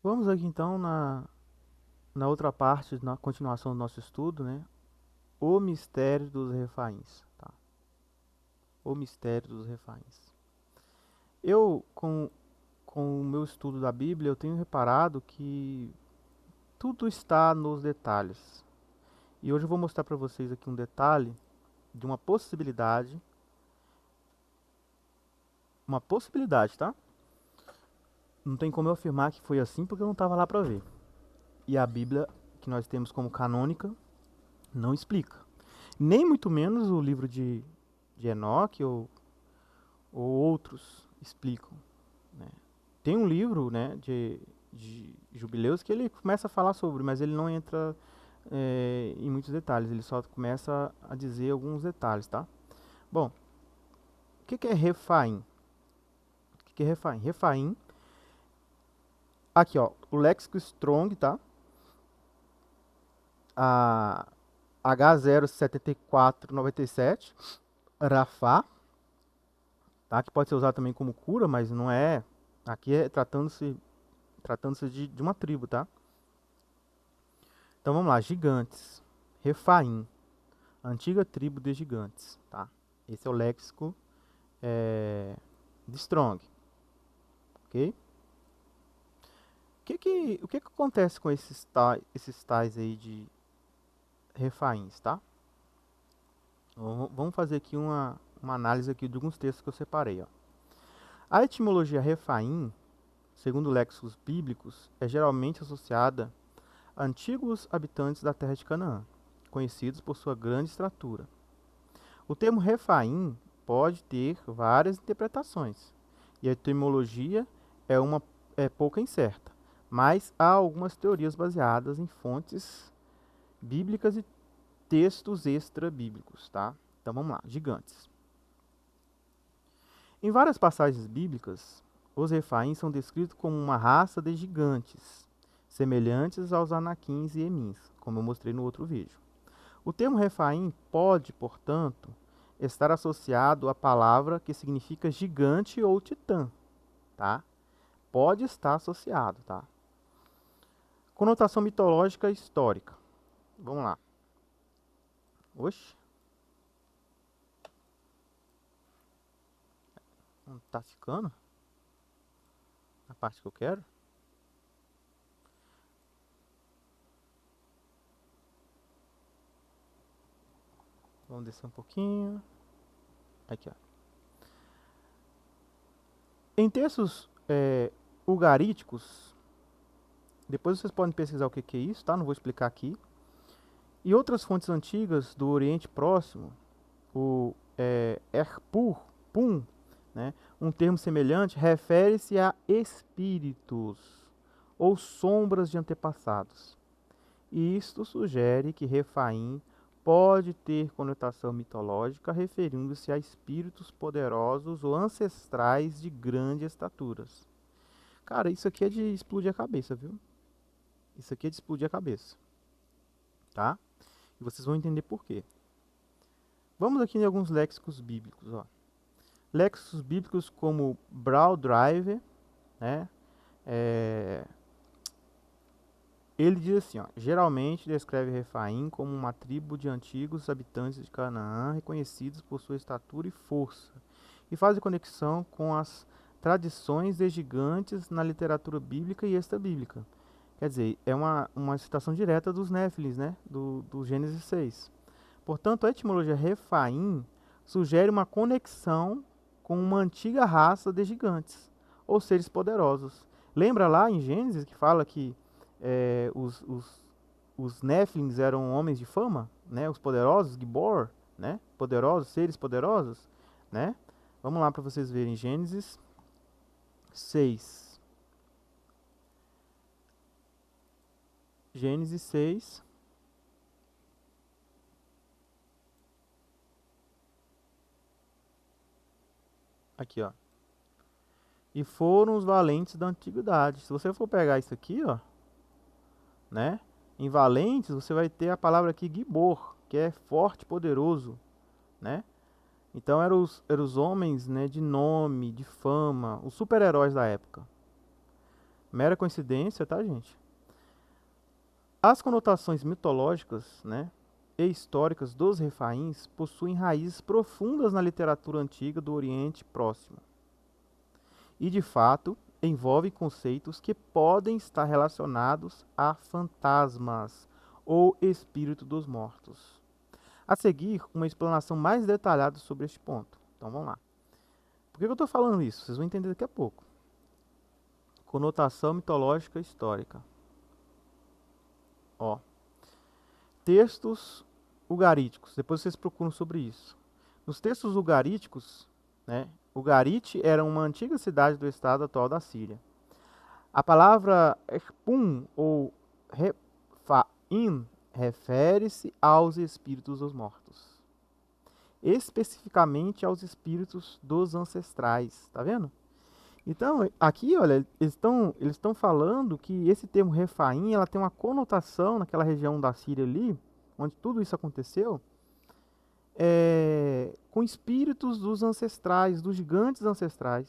Vamos aqui então na outra parte, na continuação do nosso estudo, né? O mistério dos refaíns, tá? O mistério dos refaíns. Eu, com o meu estudo da Bíblia, eu tenho reparado que tudo está nos detalhes. E hoje eu vou mostrar para vocês aqui um detalhe de uma possibilidade, tá? Não tem como eu afirmar que foi assim porque eu não estava lá para ver. E a Bíblia que nós temos como canônica não explica. Nem muito menos o livro de Enoque ou outros explicam, né? Tem um livro, né, de Jubileus que ele começa a falar sobre, mas ele não entra em muitos detalhes, ele só começa a dizer alguns detalhes, tá? Bom, o que é Refaim? O que é Refaim? Refaim, aqui ó, o léxico Strong, tá? A H07497, Rafá, tá? Que pode ser usado também como cura, mas não é. Aqui é tratando-se de uma tribo, tá? Então vamos lá, gigantes. Refaim, antiga tribo de gigantes, tá? Esse é o léxico de Strong, ok? O que que acontece com esses tais aí de refaíns, tá? Vamos fazer aqui uma análise aqui de alguns textos que eu separei, ó. A etimologia refaim, segundo léxicos bíblicos, é geralmente associada a antigos habitantes da terra de Canaã, conhecidos por sua grande estatura. O termo refaim pode ter várias interpretações, e a etimologia é pouco incerta, mas há algumas teorias baseadas em fontes bíblicas e textos extra-bíblicos, tá? Então vamos lá, gigantes. Em várias passagens bíblicas, os refaíns são descritos como uma raça de gigantes, semelhantes aos anaquins e emins, como eu mostrei no outro vídeo. O termo refaim pode, portanto, estar associado à palavra que significa gigante ou titã, tá? Pode estar associado, tá? Conotação mitológica e histórica. Vamos lá. Oxe, não tá ficando a parte que eu quero? Vamos descer um pouquinho. Aqui, ó. Em textos ugaríticos, depois vocês podem pesquisar o que que é isso, tá? Não vou explicar aqui. E outras fontes antigas do Oriente Próximo, o Erpur, Pum, né? Um termo semelhante refere-se a espíritos ou sombras de antepassados. E isto sugere que Refaim pode ter conotação mitológica referindo-se a espíritos poderosos ou ancestrais de grandes estaturas. Cara, isso aqui é de explodir a cabeça, viu? Isso aqui é de explodir a cabeça, tá? E vocês vão entender por quê. Vamos aqui em alguns léxicos bíblicos, ó. Léxicos bíblicos como Browdriver, né? É, ele diz assim, ó, geralmente descreve Refaim como uma tribo de antigos habitantes de Canaã, reconhecidos por sua estatura e força, e faz conexão com as tradições de gigantes na literatura bíblica e extra-bíblica. Quer dizer, é uma citação direta dos Néfilis, né, do Gênesis 6. Portanto, a etimologia Refaim sugere uma conexão com uma antiga raça de gigantes, ou seres poderosos. Lembra lá em Gênesis que fala que é, os Néfilins eram homens de fama, né? Os poderosos, Gibor, né? Poderosos, seres poderosos, né? Vamos lá para vocês verem Gênesis 6. Gênesis 6. Aqui, ó. E foram os valentes da antiguidade. Se você for pegar isso aqui, ó, né? Em valentes, você vai ter a palavra aqui Gibor, que é forte, poderoso, né? Então eram os homens, né, de nome, de fama, os super-heróis da época. Mera coincidência, tá, gente? As conotações mitológicas, né, e históricas dos Refaíns possuem raízes profundas na literatura antiga do Oriente Próximo e, de fato, envolvem conceitos que podem estar relacionados a fantasmas ou espírito dos mortos. A seguir, uma explanação mais detalhada sobre este ponto. Então vamos lá. Por que eu estou falando isso? Vocês vão entender daqui a pouco. Conotação mitológica histórica. Ó, textos ugaríticos. Depois vocês procuram sobre isso. Nos textos ugaríticos, né, Ugarit era uma antiga cidade do estado atual da Síria. A palavra Erpum ou Refaim refere-se aos espíritos dos mortos, especificamente aos espíritos dos ancestrais, tá vendo? Então, aqui, olha, eles estão falando que esse termo Refaim, ela tem uma conotação naquela região da Síria ali, onde tudo isso aconteceu, com espíritos dos ancestrais, dos gigantes ancestrais.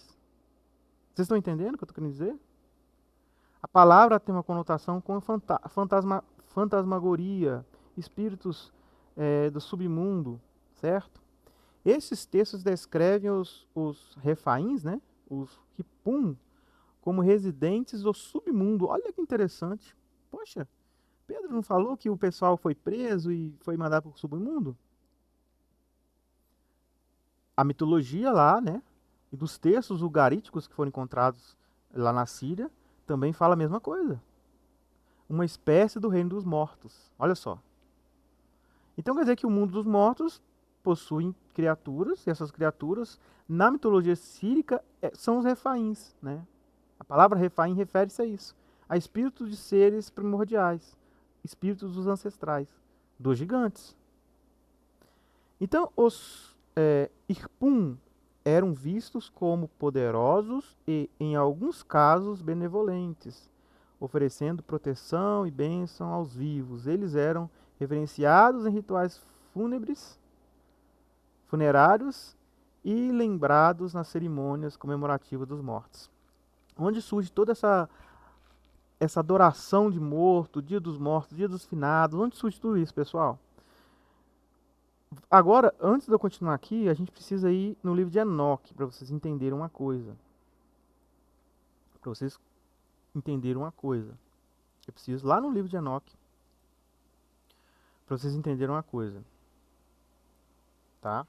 Vocês estão entendendo o que eu estou querendo dizer? A palavra tem uma conotação com fantasmagoria, espíritos do submundo, certo? Esses textos descrevem os refaíns, né? Os Ripum, como residentes do submundo. Olha que interessante. Poxa, Pedro não falou que o pessoal foi preso e foi mandado para o submundo? A mitologia lá, né? E dos textos ugaríticos que foram encontrados lá na Síria, também fala a mesma coisa. Uma espécie do reino dos mortos. Olha só. Então quer dizer que o mundo dos mortos possui criaturas, e essas criaturas, na mitologia sírica, são os refaíns, né? A palavra refaim refere-se a isso, a espíritos de seres primordiais, espíritos dos ancestrais, dos gigantes. Então, os Irpum eram vistos como poderosos e, em alguns casos, benevolentes, oferecendo proteção e bênção aos vivos. Eles eram reverenciados em rituais funerários e lembrados nas cerimônias comemorativas dos mortos. Onde surge toda essa adoração de morto, dia dos mortos, dia dos finados, onde surge tudo isso, pessoal? Agora, antes de eu continuar aqui, a gente precisa ir no livro de Enoque, para vocês entenderem uma coisa. Para vocês entenderem uma coisa. Eu preciso lá no livro de Enoque, para vocês entenderem uma coisa. Tá?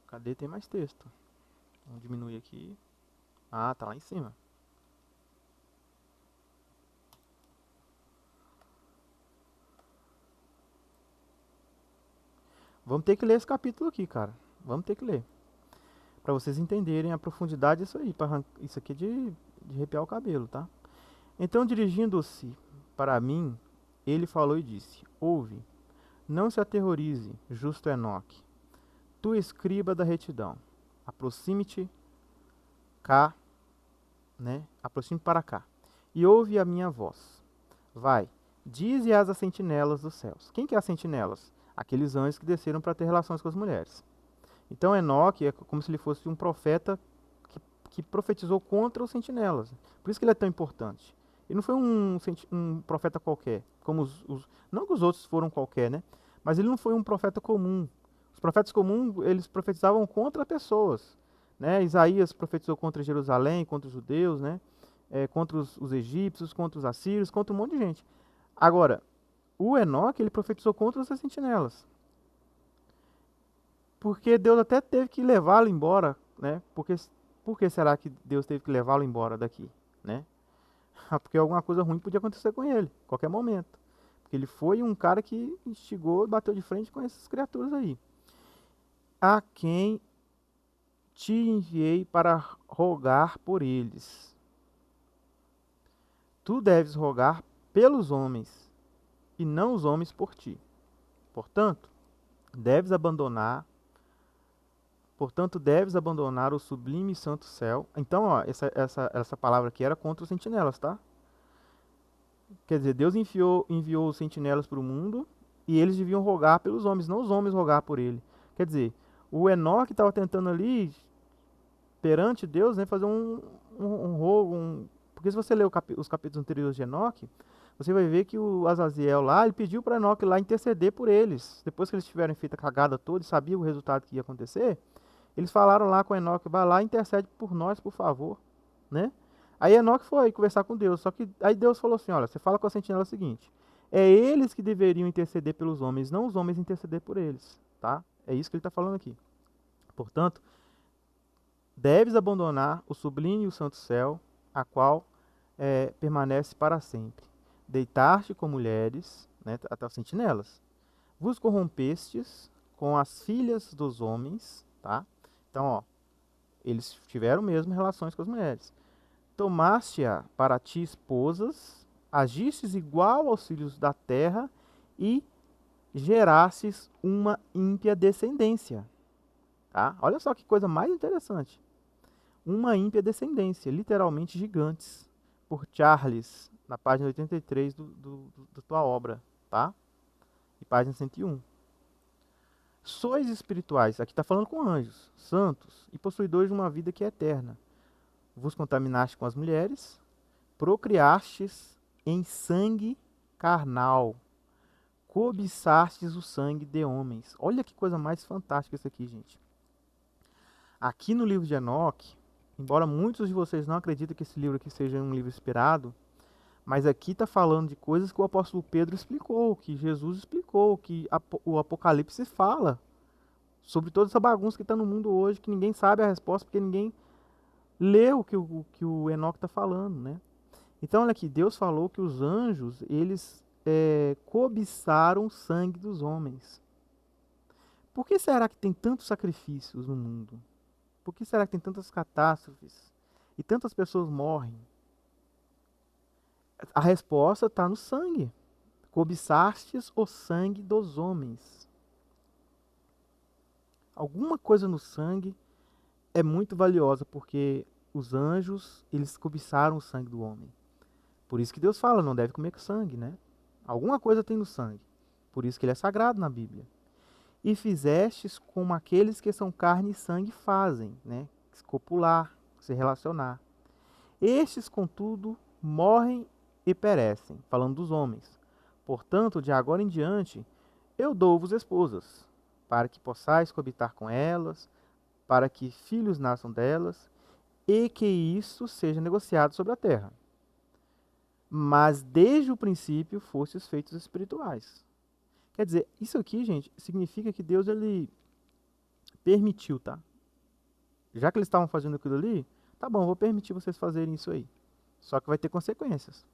Cadê? Tem mais texto. Vamos diminuir aqui. Ah, tá lá em cima. Vamos ter que ler esse capítulo aqui, cara. Vamos ter que ler. Para vocês entenderem a profundidade disso aí. Isso aqui é de arrepiar o cabelo, tá? Então, dirigindo-se para mim, ele falou e disse: Ouve, não se aterrorize, justo Enoque, tu escriba da retidão. Aproxime-te cá, né? Aproxime para cá. E ouve a minha voz. Vai, dize às sentinelas dos céus. Quem que é as sentinelas? Aqueles anjos que desceram para ter relações com as mulheres. Então Enoque é como se ele fosse um profeta que profetizou contra os sentinelas. Por isso que ele é tão importante. Ele não foi um profeta qualquer, como não que os outros foram qualquer, né? Mas ele não foi um profeta comum. Os profetas comuns, eles profetizavam contra pessoas, né? Isaías profetizou contra Jerusalém, contra os judeus, né? Contra os egípcios, contra os assírios, contra um monte de gente. Agora, o Enoque, ele profetizou contra as sentinelas. Porque Deus até teve que levá-lo embora, né? Por que será que Deus teve que levá-lo embora daqui, né? Porque alguma coisa ruim podia acontecer com ele, a qualquer momento. Porque ele foi um cara que instigou e bateu de frente com essas criaturas aí. A quem te enviei para rogar por eles. Tu deves rogar pelos homens, e não os homens por ti. Portanto, deves abandonar o sublime e santo céu. Então, ó, essa palavra aqui era contra os sentinelas, tá? Quer dizer, Deus enviou os sentinelas para o mundo e eles deviam rogar pelos homens, não os homens rogar por ele. Quer dizer, o Enoque estava tentando ali perante Deus, né, fazer um rogo, porque se você ler os capítulos anteriores de Enoque, você vai ver que o Azaziel lá, ele pediu para Enoque lá interceder por eles. Depois que eles tiveram feito a cagada toda e sabiam o resultado que ia acontecer, eles falaram lá com Enoque, vai lá e intercede por nós, por favor, né? Aí Enoque foi conversar com Deus, só que aí Deus falou assim, olha, você fala com a sentinela o seguinte, é eles que deveriam interceder pelos homens, não os homens interceder por eles, tá? É isso que ele está falando aqui. Portanto, deves abandonar o sublime e o santo céu, a qual permanece para sempre. Deitar-te com mulheres, né, até os sentinelas. Vos corrompestes com as filhas dos homens, tá? Então, ó, eles tiveram mesmo relações com as mulheres. Tomaste-a para ti esposas, agistes igual aos filhos da terra e gerastes uma ímpia descendência, tá? Olha só que coisa mais interessante. Uma ímpia descendência, literalmente gigantes, por Charles, na página 83 da tua obra, tá? E página 101. Sois espirituais, aqui está falando com anjos, santos, e possuidores de uma vida que é eterna. Vos contaminaste com as mulheres, procriastes em sangue carnal, cobiçastes o sangue de homens. Olha que coisa mais fantástica isso aqui, gente. Aqui no livro de Enoque, embora muitos de vocês não acreditem que esse livro aqui seja um livro inspirado, mas aqui está falando de coisas que o apóstolo Pedro explicou, que Jesus explicou, que o Apocalipse fala sobre toda essa bagunça que está no mundo hoje, que ninguém sabe a resposta, porque ninguém lê que o Enoque está falando, né? Então, olha aqui, Deus falou que os anjos, eles cobiçaram o sangue dos homens. Por que será que tem tantos sacrifícios no mundo? Por que será que tem tantas catástrofes? E tantas pessoas morrem? A resposta está no sangue. Cobiçastes o sangue dos homens. Alguma coisa no sangue é muito valiosa, porque os anjos, eles cobiçaram o sangue do homem. Por isso que Deus fala, não deve comer sangue, né? Alguma coisa tem no sangue. Por isso que ele é sagrado na Bíblia. E fizestes como aqueles que são carne e sangue fazem, né? Se copular, se relacionar. Estes, contudo, morrem e perecem, falando dos homens. Portanto, de agora em diante, eu dou-vos esposas, para que possais coabitar com elas, para que filhos nasçam delas, e que isso seja negociado sobre a terra. Mas desde o princípio fostes feitos espirituais. Quer dizer, isso aqui, gente, significa que Deus, ele permitiu, tá? Já que eles estavam fazendo aquilo ali, tá bom, vou permitir vocês fazerem isso aí. Só que vai ter consequências.